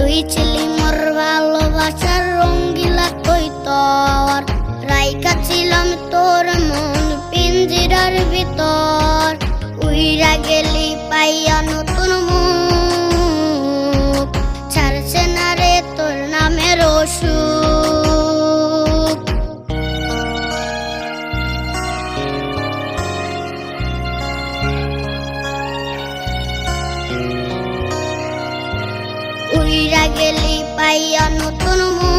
তুই ছিলি মোর ভালোবাসার রঙ্গিলা কৈতর, রাইখা ছিলাম তোর মন পিঞ্জিরার ভিতর। উইরা গেলি পাইয়া নতুন মুখ, ছাড়ছে না রে তোর নামের অসুখ। উইরা গেলি পাইয়া নতুন মুখ,